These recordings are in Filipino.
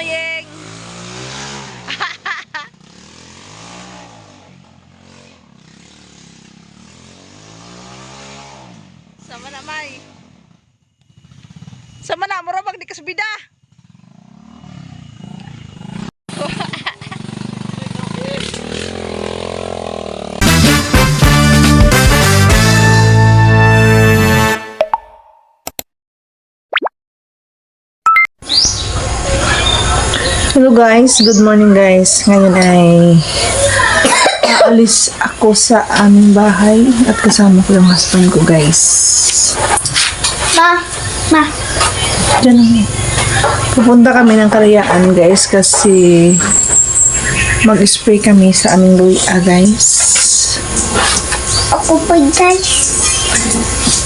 Mayeng. Sama na, May. Sama na, marabag di kasbida. Hello guys, good morning guys. Ngayon ay aalis ako sa aming bahay at kasama ko yung husband ko guys. Ma. Diyan lang. Pupunta kami ng Kalayaan guys kasi mag-spray kami sa aming luya guys. Ako po guys.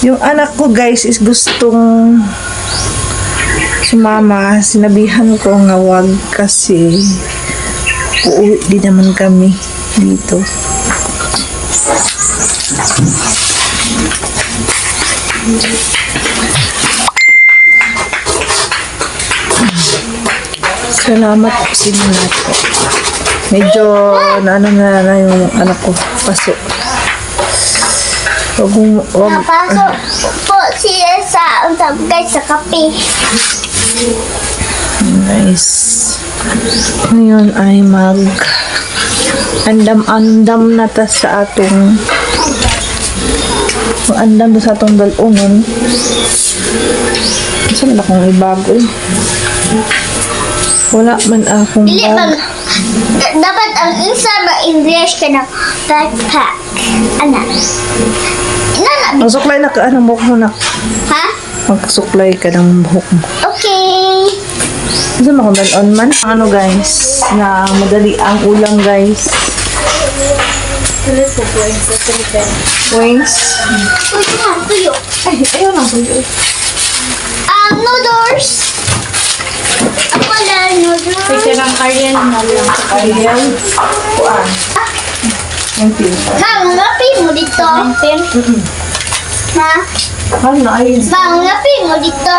Yung anak ko guys is gustong sumama. Sinabihan ko nga wag kasi uuwi din naman kami dito. Salamat po sa inyo lahat po. Medyo naano na yung anak ko. Paso. Wag. Napasok po siya sa guys sa kape. Nice. Ngayon ay andam-andam na ta sa atong andam na sa atong dalungon. Saan na akong ibago eh? Wala man akong Dili bag. dapat ang isa na English ka ng backpack. Anak. Magsuklay na ka ng buhok mo na. Ha? Magsuklay ka ng buhok mo. Okay. Kasi makundalon man. Ano guys, na madali ang ulam guys. Wings. Tuyo. Ay, ayaw lang po yun. Noodles. Ako na noodles. Ng Korean na lang. Ayan. Kuan. Ang pin. Mang, ngapi mo dito. Ma, Ano na ayun? mang, ngapi mo dito.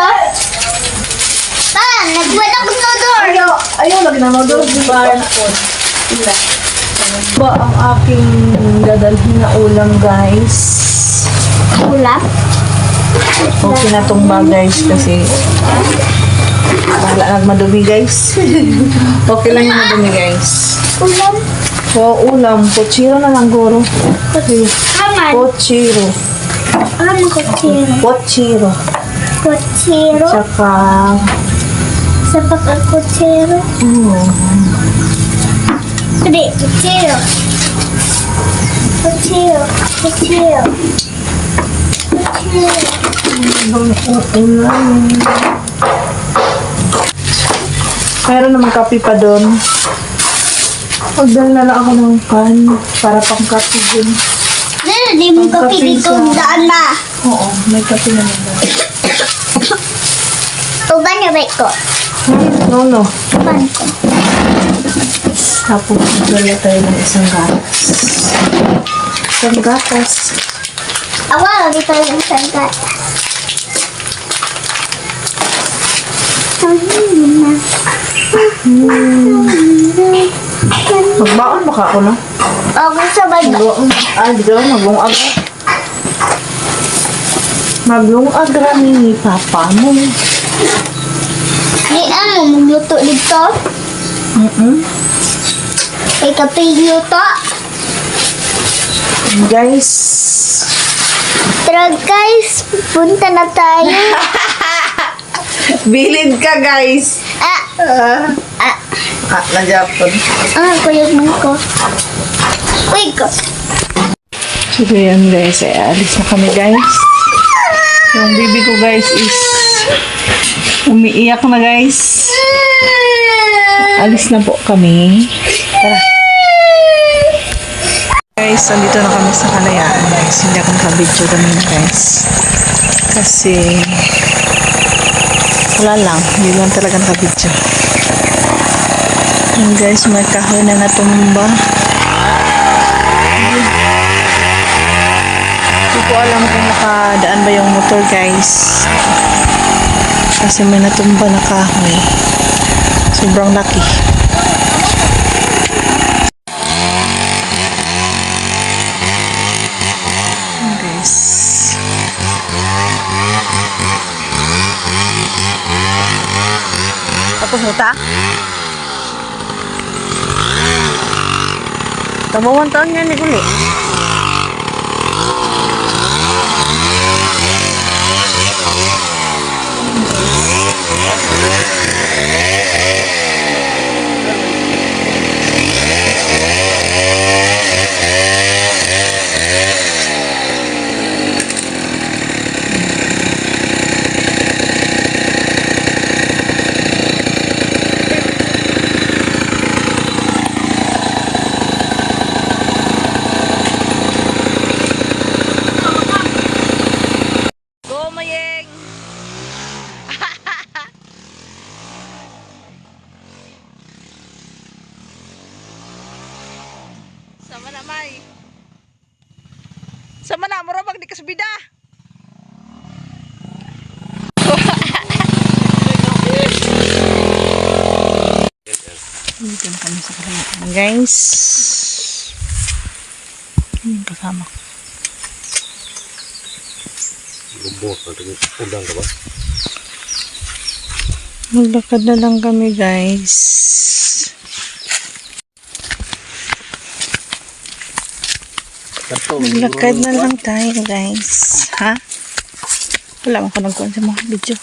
Pa, nagbuhat ako noodles. Ayaw lagi na noodles. Diba? Ba ang aking dadalhin na ulam guys. Ulam. Okay na tong bag guys kasi bahala nagmadumi guys. Okay lang yung madumi guys. Ulam. So ulam, pochiro na lang guro. Aman. Pochiro. Aman kutsiro. Pochiro. Kutsiro. Tsaka Sa pagkakutsiro. Hindi, kutsiro. Kutsiro. Kutsiro. meron naman kape pa doon. Magdala na lang ako ng kan para pang kape din. Nene, di mo kape dito. Daan na. Oo, may kape naman doon. Uban na ba ko? No. Uban ko. Tapos magdala tayo ng isang gatas. Isang gatas. Awa, lagi tayo ng sagat. Magbaon baka ako na. Okay, sabay ba? Maglungag. Maglungag rami ni Papa mo. Di ano, magluto dito? Ay, kape luto? Guys, Tara guys, punta na tayo. bilid ka guys. Na Japon. Kuyog man ko. Uy, ko. So yan guys, ay alis na kami guys. Yung baby ko guys is umiiyak na guys. Alis na po kami. Tara. Guys, andito na kami sa Kalayaan guys. Hindi ako nakabidyo kami guys. Kasi wala lang. Hindi lang talaga nakabidyo. Yan guys, may kahoy na natumba. Hindi ko alam kung nakadaan ba yung motor guys. Kasi may natumba na kahoy. So Sobrang laki. Guys. Tapos mo ta? Tabawan taon yan ni Guli. Go, Mayeng! Sama na, May. Sama na, murabag di kasbida. Dito na kami sa kasama. Guys. Yung kasama ko. Maglakad na lang kami, guys. Maglakad na lang tayo, guys. Ha? Wala mo ko nagkuhan sa mga video.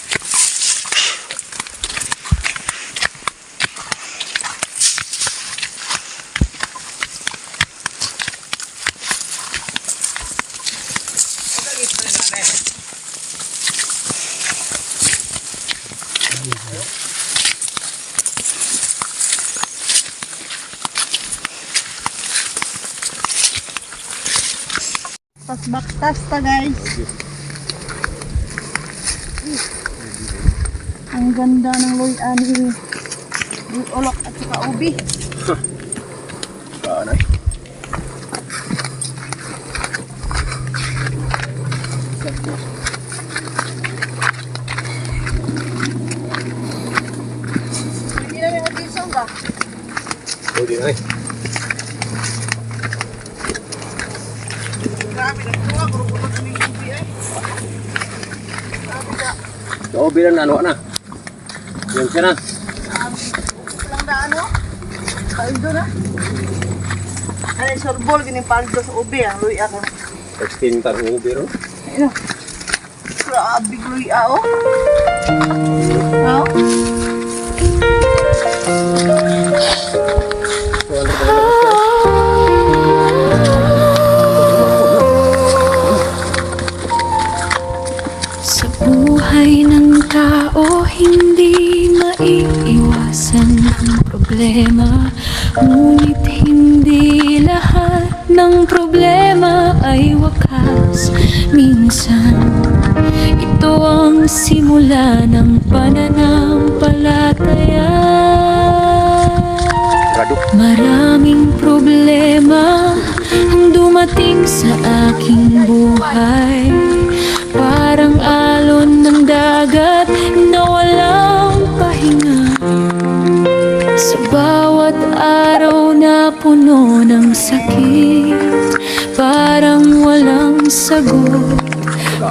Tas-baktas ta, guys. Ang ganda ng loy-an ni ulok at saka ubi. Hindi na yung utisong ba? Pwede na eh. Grabe na po, gurugulot na yung ubi eh. So, bilang ano na. Yan siya na. Lang na ano? Paldo na. Ano yung sorbol, gining paldo sa ubi ah. Luy ako. 16 tarong ubi ro. Ayun. Grabe, luy ako. Oh? Sa buhay ng tao, hindi maiiwasan ang problema. Ngunit hindi lahat ng problema ay wakas. Minsan, ito ang simula ng pananampalataya. Maraming problema ang dumating sa aking buhay. Parang alon ng dagat na walang pahinga. Sa bawat araw na puno ng sakit, parang walang sagot,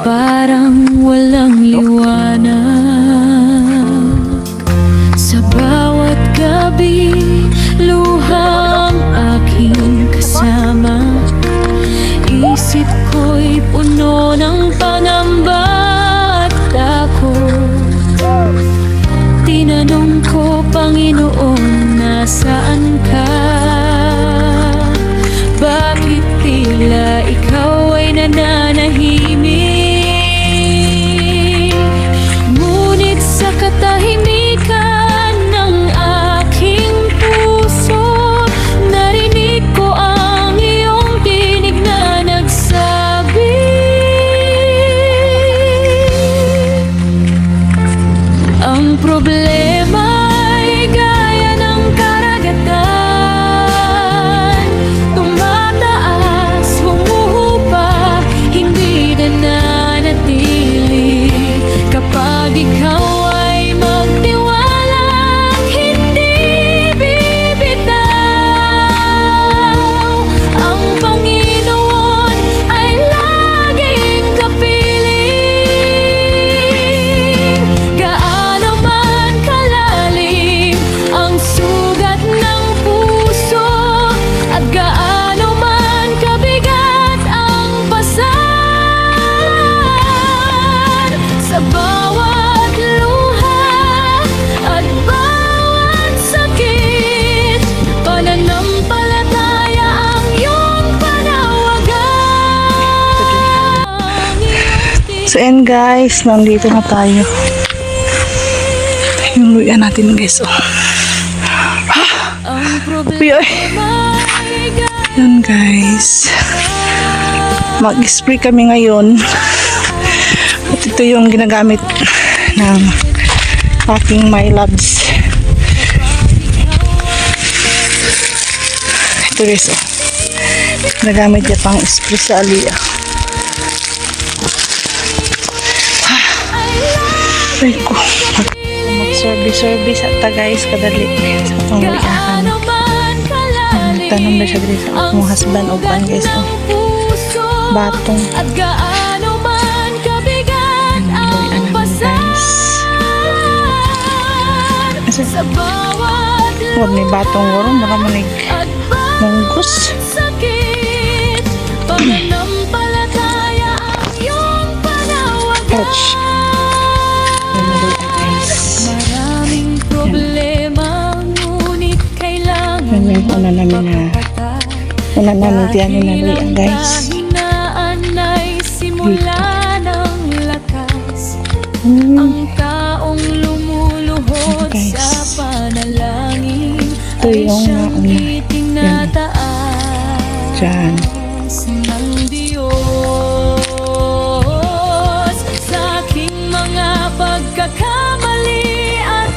parang walang liwanag. Sa bawat gabi, luha ang aking kasama. Isip ko'y puno ng pangamba at takot. Tinanong ko, Panginoon, nasaan ka? Bakit tila ikaw ay nananahimik? Ngunit sa katahimikan ng aking puso, narinig ko ang iyong tinig na nagsabi, ang problema ay gaya ng karagatan, tumataas, So and guys, nandito na tayo. Yung luya natin guys. Oh. Ang Uy, ay. problema'y gaya Yan guys. Mag-spray kami ngayon. At ito yung ginagamit ng aking my loves. Ito guys. Oh. Ginagamit niya pang spray sa alia. Ay ko. Mag-service at guys kadali sa itong luyahan. naman kalalim Tanong na siya dito sa akong husband o pan guys. Oh. puso Batong. at gaano man kabigat ang Luyan namin pasan guys. sa bawat Huwag ni batong waro. Baka manig at munggus. sakit pananampalataya ang iyong panawagan. Ouch. Yan na luya guys. Maraming problema ngunit kailangan Yan yung una namin na una namin tiyanin na luya guys. kahinaan ay simula ng lakas. Hmm. Ang taong lumuluhod Guys. sa panalangin Ito ay yung siyang nauna. itinataas Diyan. ng Diyos sa aking mga pagkakamali at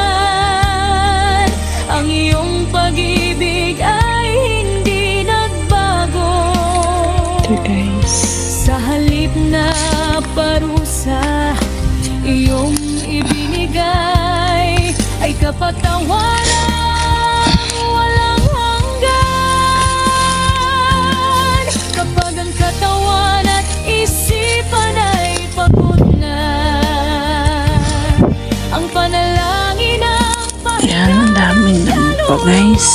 kasalanan. Ang iyong pag-ibig ay hindi nagbago. Ito guys. Sa halip na parusa, iyong ibinigay ay kapatawaran walang hanggan. Kapag ang katawan at isipan ay pagod na, ang panalangin ang Yan, ang daming naman po guys.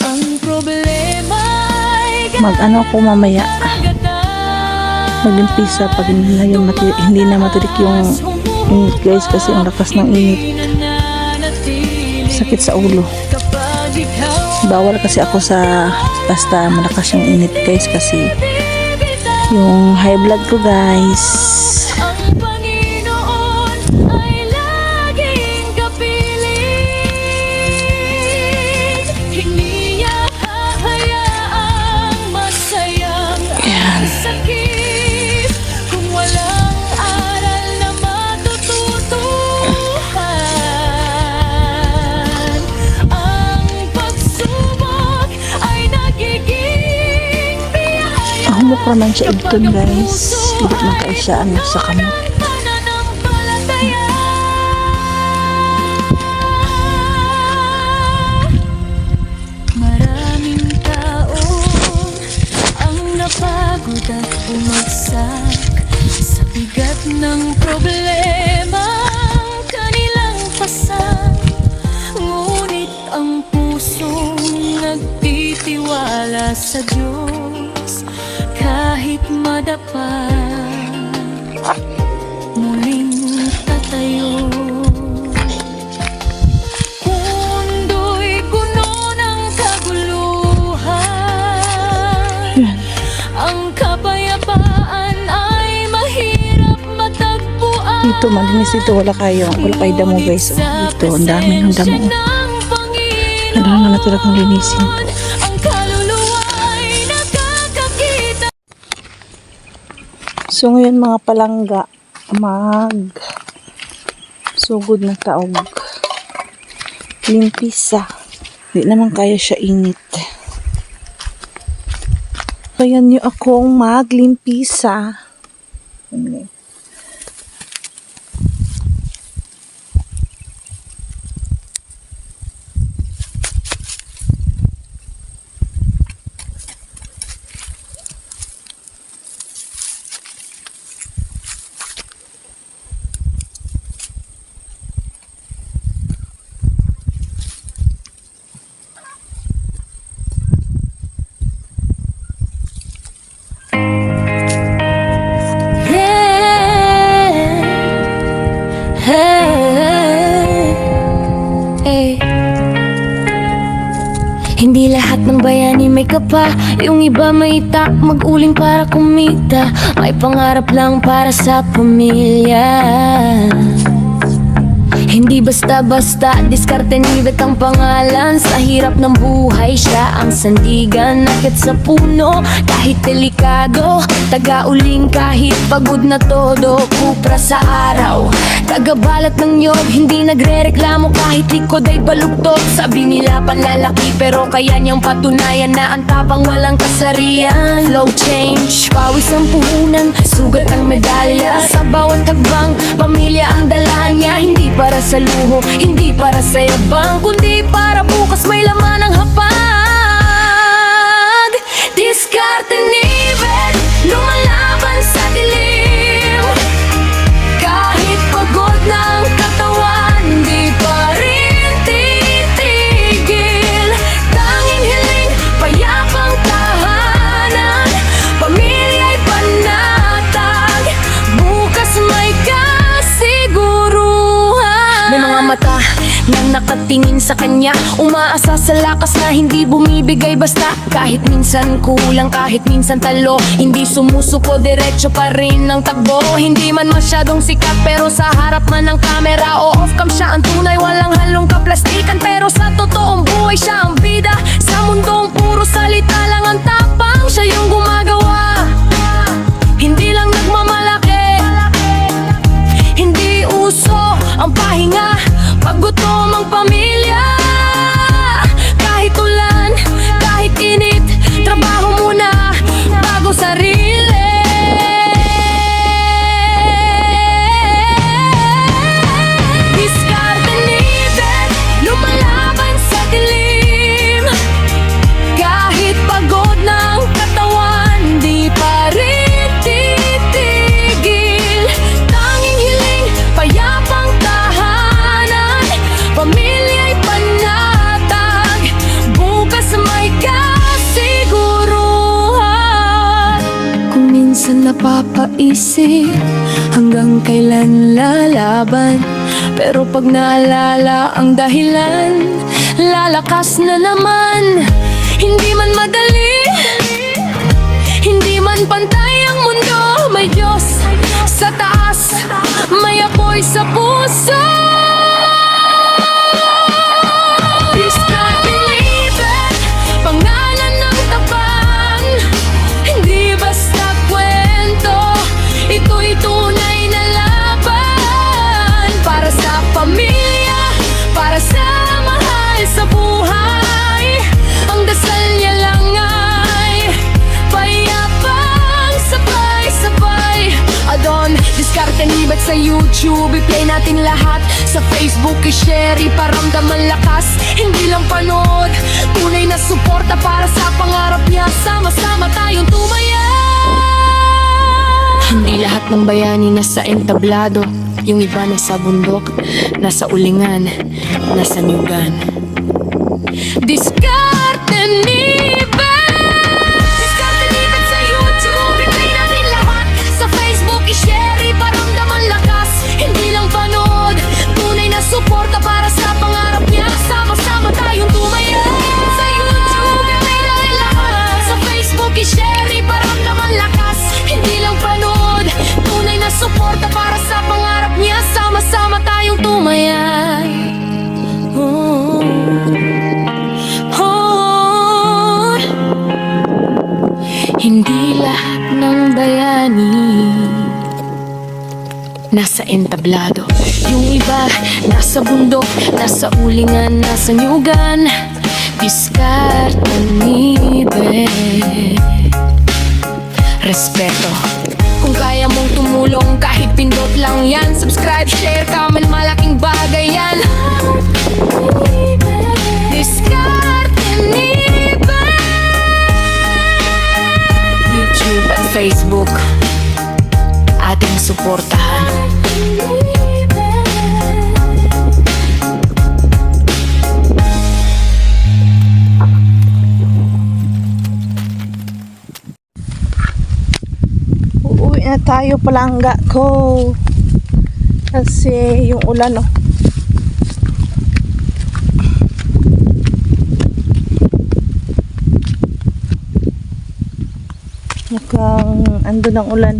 ang problema ay Mag-ano ako mamaya. Mag-umpisa pag hindi na matulik yung init guys kasi ang lakas ng init. Sakit sa ulo. Bawal kasi ako sa basta malakas yung init guys kasi yung high blood ko guys. Ang Panginoon ay laging kapiling. Hindi niya hahayaang masayang ang sakit kung walang aral na matututuhan. Ang pagsubok ay nagiging biyaya. Humok naman siya ibton guys. Hindi man kayo siya ano sa kamot. Pananampalataya. Maraming tao ang napagod at bumagsak sa bigat ng problema kanilang pasan. Ngunit ang pusong nagtitiwala sa Diyos kahit madapa muling tatayo. Mundo'y puno ng kaguluhan. Ang kapayapaan ay mahirap matagpuan. Dito malinis dito wala kayo damo guys. Oh, dito ang dami ng damo. Ano na natira kong linisin. Ang kaluluwa ay nakakakita. So ngayon mga palangga, sugod na taog. Limpisa. Hindi naman kaya siya init. Kaya niyo akong maglimpisa. Okay. Hindi lahat ng bayani may kapa, yung iba may tak, mag-uling para kumita. May pangarap lang para sa pamilya. Hindi basta-basta, diskarte ni Bet ang pangalan. Sa hirap ng buhay, siya ang sandigan. Nakit sa puno, kahit delikado. Taga-uling kahit pagod na todo. Kupra sa araw, tagabalat ng nyog. Hindi nagre-reklamo kahit likod ay balugtog. Sabi nila panlalaki, pero kaya niyang patunayan na ang tapang walang kasarian. Low change, pawis ang puhunan, sugat ang medalya. Sa bawat tagbang, pamilya ang dala niya. Hindi para sa luho, hindi para sa yabang, kundi para bukas may laman ang hapag. Diskarte ni Bet, lumalaban sa dilim. Kahit pagod ng katawan, di pa rin titigil. Tanging hiling, payapang tahanan. Pamilya'y panatag, bukas may kasiguruhan. May mga mata na nakatingin sa kanya, umaasa sa lakas na hindi bumibigay basta. Kahit minsan kulang, kahit minsan talo, hindi sumusuko, diretso pa rin ang takbo. Hindi man masyadong sikat, pero sa harap man ng kamera o off-cam siya ang tunay, walang halong kaplastikan. Pero sa totoong buhay siya ang bida. Sa mundong puro salita lang ang tapang, siya yung gumagawa. Hindi lang nagmamalaki, hindi uso ang pahinga pag gutom ang pamilya. Kahit ulan, kahit init, trabaho muna bago sarili. Diskarte ni Bet, lumalaban sa dilim. Kahit pagod ng katawan, di pa rin titigil. Tanging hiling, payapang tahanan. Pamilya'y panatag, bukas may kasiguruhan. Kung minsan napapaisip hanggang kailan lalaban, pero pag naalala ang dahilan, lalakas na naman. Hindi man madali, hindi man pantay ang mundo, may Diyos sa taas, may apoy sa puso. Diskarte ni Bet, pangalan ng tapang. Hindi basta kwento, ito'y tunay na laban. Para sa pamilya, para sa mahal sa buhay. Ang dasal niya lang ay payapang sabay-sabay. Adon, diskarte ni Bet sa YouTube, i-play natin lahat. Sa Facebook, i-share, iparamdaman lakas. Hindi lang panood, tunay na suporta para sa pangarap niya. Sama-sama tayong tumaya. Hindi lahat ng bayani nasa entablado, yung iba nasa bundok, nasa ulingan, nasa nyugan. Diskarte ni Bet, diskarte ni Bet sa YouTube, i-play natin lahat. Sa Facebook, i-share, iparamdaman lakas. Hindi lang panood, tunay na suporta para sa pangarap niya. Sama-sama tayong tumaya. Sa YouTube, i-play natin lahat. Sa Facebook, i-share, iparamdaman lakas. Hindi lang panood, tunay na suporta para sa pangarap niya. Sama-sama tayong tumaya. Oh. Oh. Hindi lahat ng bayani nasa entablado, yung iba nasa bundok, nasa ulingan, nasa nyugan. Diskarte ni Bet, respeto. Kung kaya mong tumulong kahit pindot lang yan, subscribe, share, comment, malaking bagay yan. Diskarte ni Bet, YouTube at Facebook, ating suportahan. Uuwi na tayo, palangga ko. Kasi yung ulan, oh. Mukhang ando ng ulan.